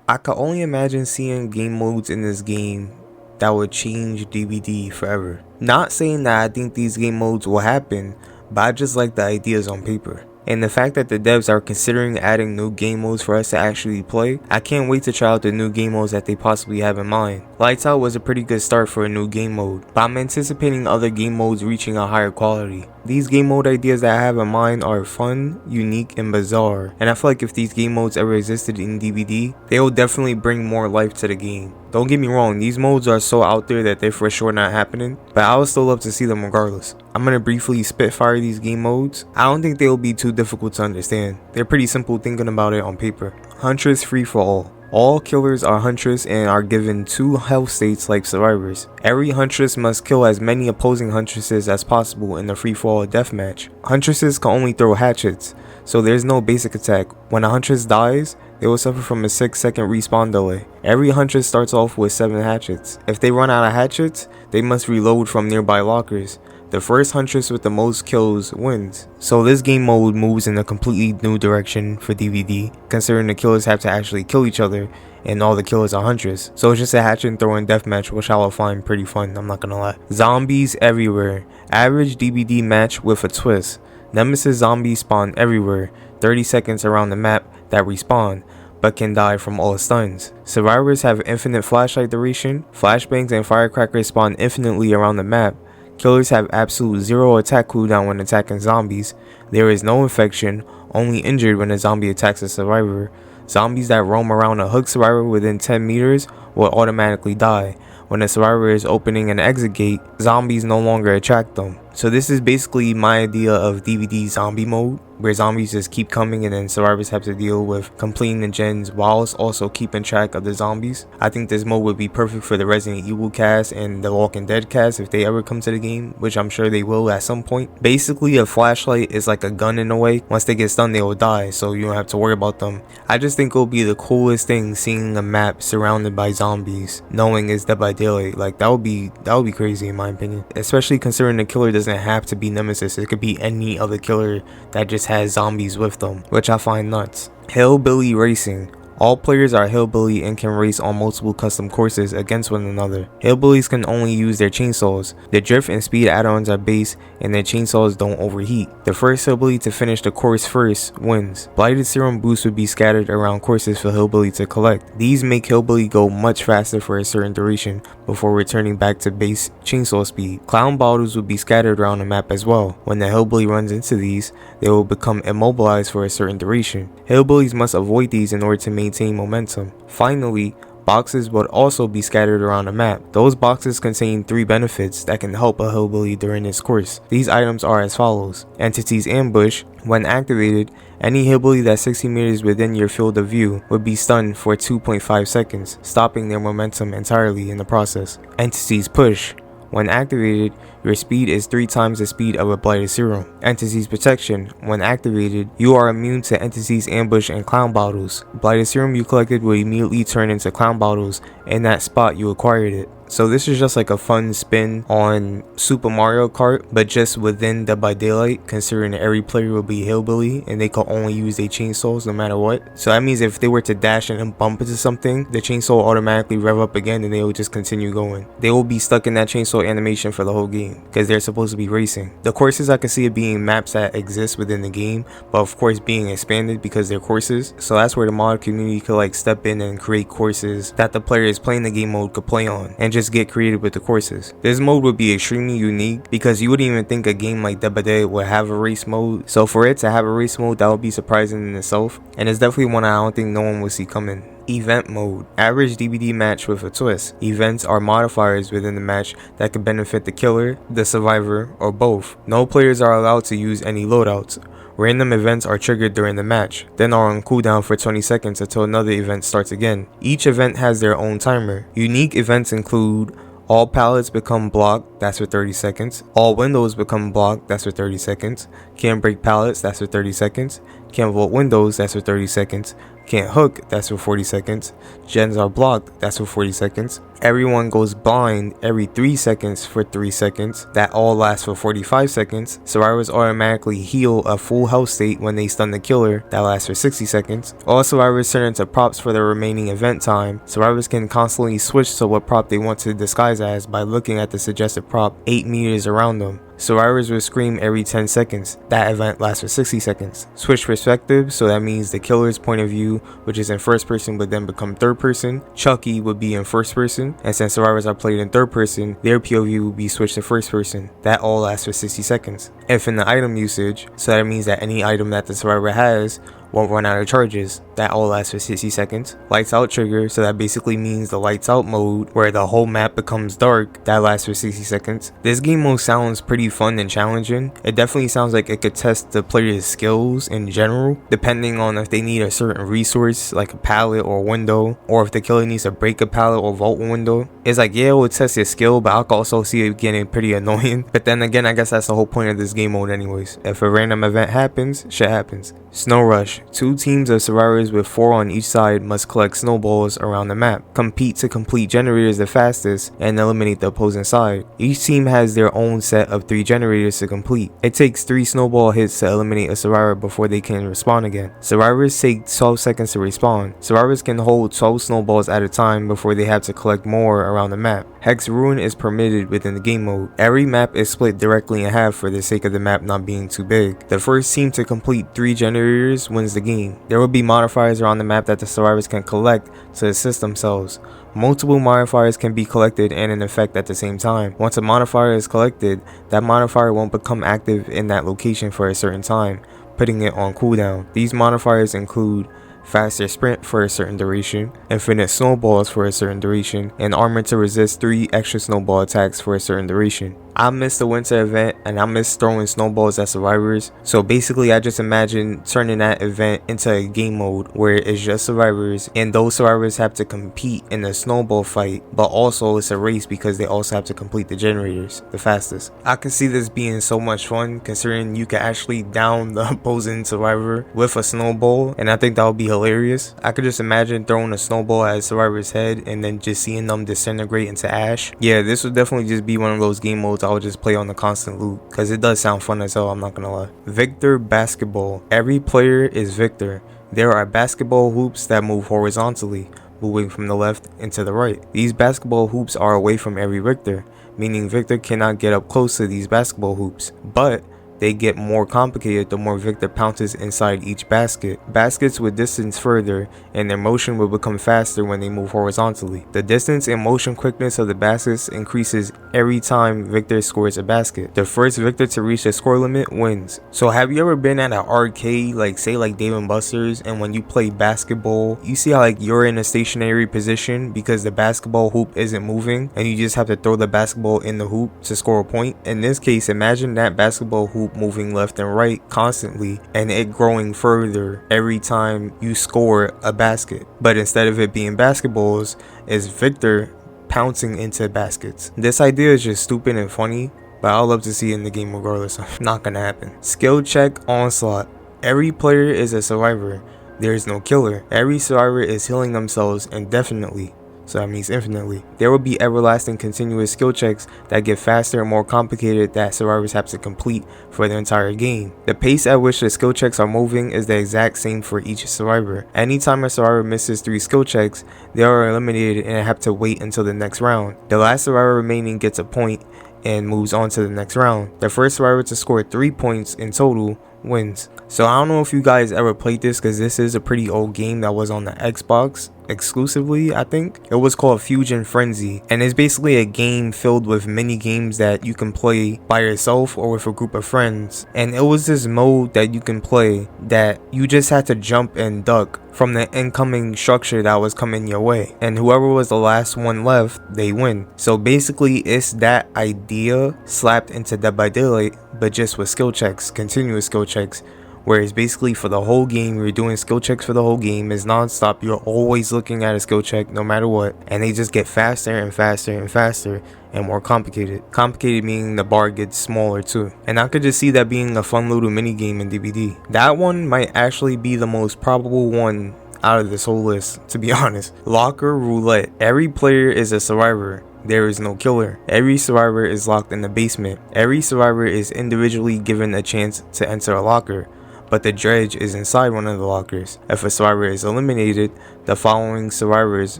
I could only imagine seeing game modes in this game that would change DBD forever. Not saying that I think these game modes will happen, but I just like the ideas on paper. And the fact that the devs are considering adding new game modes for us to actually play, I can't wait to try out the new game modes that they possibly have in mind. Lights Out was a pretty good start for a new game mode, but I'm anticipating other game modes reaching a higher quality. These game mode ideas that I have in mind are fun, unique, and bizarre, and I feel like if these game modes ever existed in DBD, they will definitely bring more life to the game. Don't get me wrong, these modes are so out there that they're for sure not happening, but I would still love to see them regardless. I'm gonna briefly spitfire these game modes. I don't think they will be too difficult to understand. They're pretty simple thinking about it on paper. Huntress Free for All. All killers are Huntress and are given 2 health states like survivors. Every Huntress must kill as many opposing Huntresses as possible in the free-for-all deathmatch. Huntresses can only throw hatchets, so there's no basic attack. When a Huntress dies, they will suffer from a 6-second respawn delay. Every Huntress starts off with 7 hatchets. If they run out of hatchets, they must reload from nearby lockers. The first Huntress with the most kills wins. So this game mode moves in a completely new direction for DBD, considering the killers have to actually kill each other and all the killers are Huntress. So it's just a hatchet throwing deathmatch, which I will find pretty fun, I'm not gonna lie. Zombies everywhere. Average DBD match with a twist. Nemesis zombies spawn everywhere, 30 seconds around the map that respawn, but can die from all stuns. Survivors have infinite flashlight duration. Flashbangs and firecrackers spawn infinitely around the map. Killers have absolute 0 attack cooldown when attacking zombies. There is no infection, only injured when a zombie attacks a survivor. Zombies that roam around a hook survivor within 10 meters will automatically die. When a survivor is opening an exit gate, zombies no longer attract them. So this is basically my idea of DBD zombie mode, where zombies just keep coming and then survivors have to deal with completing the gens whilst also keeping track of the zombies. I think this mode would be perfect for the Resident Evil cast and the Walking Dead cast if they ever come to the game, which I'm sure they will at some point. Basically, a flashlight is like a gun in a way. Once they get stunned, they will die, so you don't have to worry about them. I just think it will be the coolest thing seeing a map surrounded by zombies, knowing it's Dead by Daylight. Like that would be crazy in my opinion, especially considering the killer doesn't have to be Nemesis. It could be any other killer that just has zombies with them, which I find nuts. Hillbilly Racing. All players are Hillbilly and can race on multiple custom courses against one another. Hillbillies can only use their chainsaws. The drift and speed add-ons are base and their chainsaws don't overheat. The first Hillbilly to finish the course first wins. Blighted Serum boosts would be scattered around courses for Hillbilly to collect. These make Hillbilly go much faster for a certain duration before returning back to base chainsaw speed. Clown bottles would be scattered around the map as well. When the Hillbilly runs into these, they will become immobilized for a certain duration. Hillbillies must avoid these in order to maintain momentum. Finally, boxes would also be scattered around the map. Those boxes contain 3 benefits that can help a Hillbilly during this course. These items are as follows. Entity's Ambush. When activated, any Hillbilly that's 60 meters within your field of view would be stunned for 2.5 seconds, stopping their momentum entirely in the process. Entity's Push. When activated, your speed is 3 times the speed of a Blighted Serum. Entity's Protection. When activated, you are immune to Entity's Ambush and Clown Bottles. Blighted Serum you collected will immediately turn into Clown Bottles in that spot you acquired it. So this is just like a fun spin on Super Mario Kart, but just within Dead by Daylight, considering every player will be Hillbilly and they can only use their chainsaws no matter what. So that means if they were to dash and bump into something, the chainsaw will automatically rev up again and they will just continue going. They will be stuck in that chainsaw animation for the whole game because they're supposed to be racing. The courses, I can see it being maps that exist within the game, but of course being expanded because they're courses. So that's where the mod community could like step in and create courses that the players playing the game mode could play on and just get creative with the courses. This mode would be extremely unique because you wouldn't even think a game like Dead by Daylight would have a race mode. So for it to have a race mode, that would be surprising in itself, and it's definitely one I don't think no one will see coming. Event mode. Average DBD match with a twist. Events are modifiers within the match that can benefit the killer, the survivor, or both. No players are allowed to use any loadouts. Random events are triggered during the match, then are on cooldown for 20 seconds until another event starts again. Each event has their own timer. Unique events include all pallets become blocked, that's for 30 seconds. All windows become blocked, that's for 30 seconds. Can't break pallets, that's for 30 seconds. Can't vault windows, that's for 30 seconds. Can't hook, that's for 40 seconds. Gens are blocked, that's for 40 seconds. Everyone goes blind every 3 seconds for 3 seconds. That all lasts for 45 seconds. Survivors automatically heal a full health state when they stun the killer. That lasts for 60 seconds. All survivors turn into props for the remaining event time. Survivors can constantly switch to what prop they want to disguise as by looking at the suggested prop 8 meters around them. Survivors will scream every 10 seconds. That event lasts for 60 seconds. Switch perspective, so that means the killer's point of view, which is in first person, would then become third person. Chucky would be in first person, and since survivors are played in third person, their POV will be switched to first person. That all lasts for 60 seconds. Infinite item usage, so that means that any item that the survivor has won't run out of charges. That all lasts for 60 seconds. Lights out trigger, so that basically means the lights out mode where the whole map becomes dark. That lasts for 60 seconds. This game mode sounds pretty fun and challenging. It definitely sounds like it could test the player's skills in general, depending on if they need a certain resource like a pallet or window, or if the killer needs to break a pallet or vault a window. It's like, yeah, it would test your skill, but I could also see it getting pretty annoying. But then again, I guess that's the whole point of this game mode anyways. If a random event happens, shit happens. Snow Rush. 2 teams of survivors with 4 on each side must collect snowballs around the map, compete to complete generators the fastest, and eliminate the opposing side. Each team has their own set of 3 generators to complete. It takes 3 snowball hits to eliminate a survivor before they can respawn again. Survivors take 12 seconds to respawn. Survivors can hold 12 snowballs at a time before they have to collect more around the map. Hex Ruin is permitted within the game mode. Every map is split directly in half for the sake of the map not being too big. The first team to complete 3 generators wins the game. There will be modifiers around the map that the survivors can collect to assist themselves. Multiple modifiers can be collected and in effect at the same time. Once a modifier is collected, that modifier won't become active in that location for a certain time, putting it on cooldown. These modifiers include faster sprint for a certain duration, infinite snowballs for a certain duration, and armor to resist 3 extra snowball attacks for a certain duration. I missed the winter event and I missed throwing snowballs at survivors, so basically I just imagine turning that event into a game mode where it's just survivors and those survivors have to compete in a snowball fight, but also it's a race because they also have to complete the generators the fastest. I can see this being so much fun considering you can actually down the opposing survivor with a snowball, and I think that would be hilarious. I could just imagine throwing a snowball at a survivor's head and then just seeing them disintegrate into ash. Yeah, this would definitely just be one of those game modes I would just play on the constant loop because it does sound fun as hell, I'm not gonna lie. Victor Basketball. Every player is Victor. There are basketball hoops that move horizontally, moving from the left into the right. These basketball hoops are away from every Victor, meaning Victor cannot get up close to these basketball hoops, but they get more complicated the more Victor pounces inside each basket. Baskets would distance further and their motion will become faster when they move horizontally. The distance and motion quickness of the baskets increases every time Victor scores a basket. The first Victor to reach the score limit wins. So have you ever been at an arcade, like say like Dave & Buster's, and when you play basketball, you see how like you're in a stationary position because the basketball hoop isn't moving and you just have to throw the basketball in the hoop to score a point? In this case, imagine that basketball hoop moving left and right constantly and it growing further every time you score a basket, but instead of it being basketballs, it's Victor pouncing into baskets. This idea is just stupid and funny, but I'll love to see it in the game regardless. Not gonna happen. Skill check onslaught. Every player is a survivor. There is no killer. Every survivor is healing themselves indefinitely, so that means infinitely. There will be everlasting continuous skill checks that get faster and more complicated that survivors have to complete for the entire game. The pace at which the skill checks are moving is the exact same for each survivor. Anytime a survivor misses 3 skill checks, they are eliminated and have to wait until the next round. The last survivor remaining gets a point and moves on to the next round. The first survivor to score 3 points in total wins. So I don't know if you guys ever played this because this is a pretty old game that was on the Xbox exclusively. I think it was called Fusion Frenzy, and it's basically a game filled with mini games that you can play by yourself or with a group of friends. And it was this mode that you can play that you just had to jump and duck from the incoming structure that was coming your way, and whoever was the last one left, they win. So basically it's that idea slapped into Dead by Daylight, but just with skill checks, continuous skill checks, whereas basically for the whole game you're doing skill checks for the whole game. Is non-stop, you're always looking at a skill check no matter what, and they just get faster and faster and faster and more complicated. Complicated meaning the bar gets smaller too. And I could just see that being a fun little mini game in DBD. That one might actually be the most probable one out of this whole list, to be honest. Locker Roulette. Every player is a survivor. There is no killer. Every survivor is locked in the basement. Every survivor is individually given a chance to enter a locker, but the dredge is inside one of the lockers. If a survivor is eliminated, the following survivors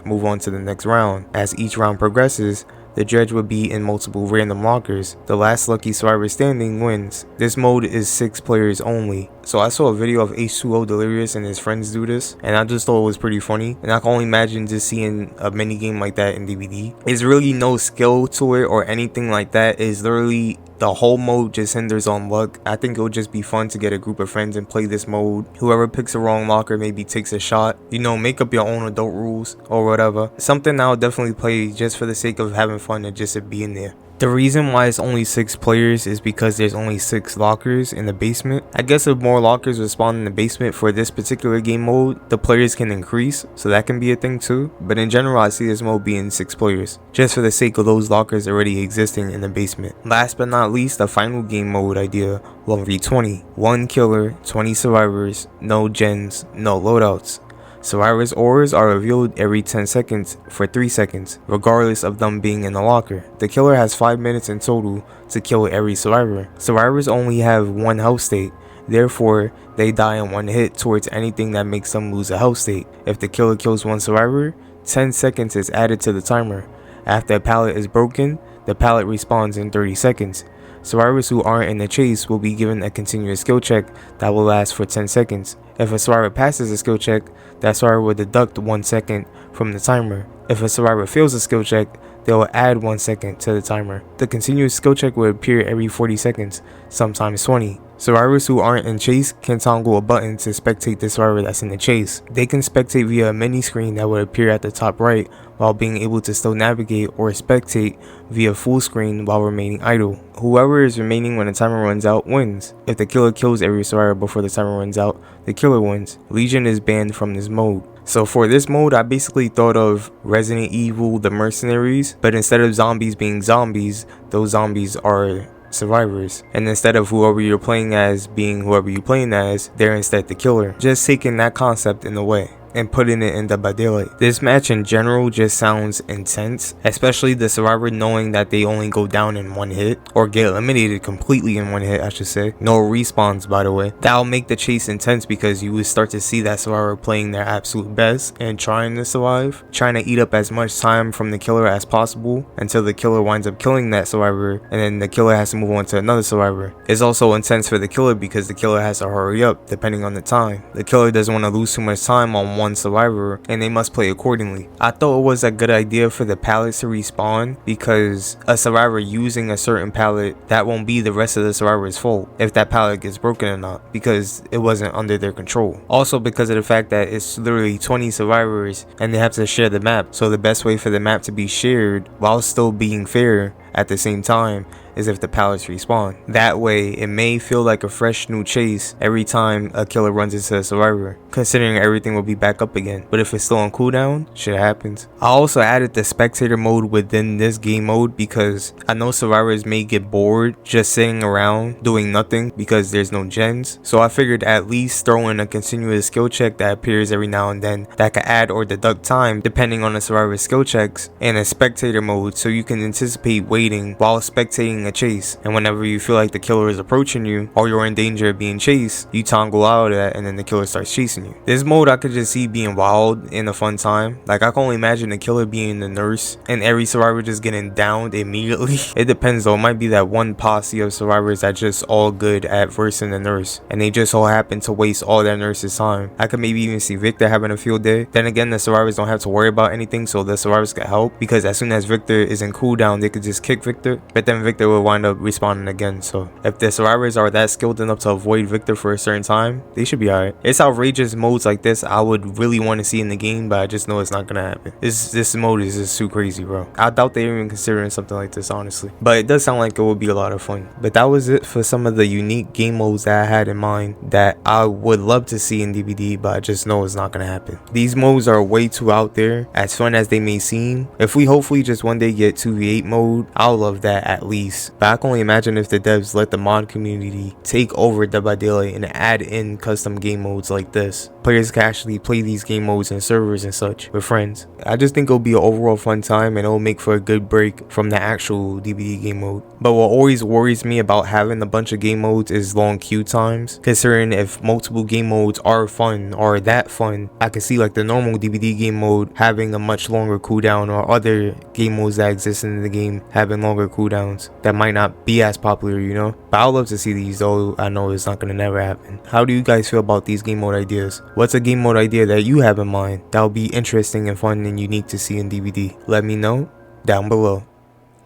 move on to the next round. As each round progresses, the dredge will be in multiple random lockers. The last lucky survivor standing wins. This mode is 6 players only. So I saw a video of H2O Delirious and his friends do this, and I just thought it was pretty funny. And I can only imagine just seeing a mini game like that in DBD. There's really no skill to it or anything like that. It's literally the whole mode just hinders on luck. I think it would just be fun to get a group of friends and play this mode. Whoever picks the wrong locker maybe takes a shot. You know, make up your own adult rules or whatever. Something I'll definitely play just for the sake of having fun and just being there. The reason why it's only 6 players is because there's only 6 lockers in the basement. I guess if more lockers would spawn in the basement for this particular game mode, the players can increase, so that can be a thing too. But in general, I see this mode being 6 players, just for the sake of those lockers already existing in the basement. Last but not least, the final game mode idea, 1v20. 1 killer, 20 survivors, no gens, no loadouts. Survivors' auras are revealed every 10 seconds for 3 seconds, regardless of them being in the locker. The killer has 5 minutes in total to kill every survivor. Survivors only have 1 health state, therefore they die in 1 hit towards anything that makes them lose a health state. If the killer kills 1 survivor, 10 seconds is added to the timer. After a pallet is broken, the pallet respawns in 30 seconds. Survivors who aren't in the chase will be given a continuous skill check that will last for 10 seconds. If a survivor passes a skill check, that survivor will deduct 1 second from the timer. If a survivor fails a skill check, they will add 1 second to the timer. The continuous skill check will appear every 40 seconds, sometimes 20. Survivors who aren't in chase can toggle a button to spectate the survivor that's in the chase. They can spectate via a mini screen that would appear at the top right while being able to still navigate, or spectate via full screen while remaining idle. Whoever is remaining when the timer runs out wins. If the killer kills every survivor before the timer runs out, the killer wins. Legion is banned from this mode. So for this mode, I basically thought of Resident Evil The Mercenaries, but instead of zombies being zombies, those zombies are survivors, and instead of whoever you're playing as being whoever you're playing as, they're instead the killer. Just taking that concept in a way and putting it in Dead by Daylight. This match in general just sounds intense, especially the survivor knowing that they only go down in 1 hit, or get eliminated completely in 1 hit, I should say. No respawns, by the way. That'll make the chase intense because you would start to see that survivor playing their absolute best and trying to survive, trying to eat up as much time from the killer as possible until the killer winds up killing that survivor, and then the killer has to move on to another survivor. It's also intense for the killer because the killer has to hurry up depending on the time. The killer doesn't want to lose too much time on one survivor, and they must play accordingly. I thought it was a good idea for the pallets to respawn, because a survivor using a certain pallet, that won't be the rest of the survivor's fault if that pallet gets broken or not, because it wasn't under their control. Also because of the fact that it's literally 20 survivors and they have to share the map, so the best way for the map to be shared while still being fair at the same time is if the pallets respawn. That way it may feel like a fresh new chase every time a killer runs into a survivor, considering everything will be back up again. But if it's still on cooldown, shit happens. I also added the spectator mode within this game mode because I know survivors may get bored just sitting around doing nothing because there's no gens, so I figured at least throw in a continuous skill check that appears every now and then that can add or deduct time depending on the survivor's skill checks, and a spectator mode so you can anticipate waiting while spectating a chase, and whenever you feel like the killer is approaching you or you're in danger of being chased, you toggle out of that and then the killer starts chasing you. This mode I could just see being wild and a fun time. Like, I can only imagine the killer being the nurse and every survivor just getting downed immediately. It depends though, it might be that one posse of survivors that just all good at versing the nurse and they just all happen to waste all that nurse's time. I could maybe even see Victor having a field day. Then again, the survivors don't have to worry about anything, so the survivors can help, because as soon as Victor is in cooldown they could just kick pick Victor, but then Victor will wind up respawning again. So if the survivors are that skilled enough to avoid Victor for a certain time, they should be alright. It's outrageous modes like this I would really want to see in the game, but I just know it's not gonna happen. This mode is just too crazy, bro. I doubt they're even considering something like this, honestly. But it does sound like it would be a lot of fun. But that was it for some of the unique game modes that I had in mind that I would love to see in DBD, but I just know it's not gonna happen. These modes are way too out there, as fun as they may seem. If we hopefully just one day get 2v8 mode, I'll love that at least. But I can only imagine if the devs let the mod community take over Dead by Daylight and add in custom game modes like this. Players can actually play these game modes in servers and such with friends. I just think it'll be an overall fun time, and it'll make for a good break from the actual DBD game mode. But what always worries me about having a bunch of game modes is long queue times. Considering if multiple game modes are fun or that fun, I can see like the normal DBD game mode having a much longer cooldown, or other game modes that exist in the game having longer cooldowns that might not be as popular, you know. But I would love to see these, though I know it's not gonna never happen. How do you guys feel about these game mode ideas? What's a game mode idea that you have in mind that would be interesting and fun and unique to see in DBD? Let me know down below.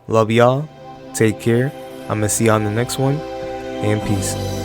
Love y'all, take care, I'm gonna see y'all on the next one, and peace.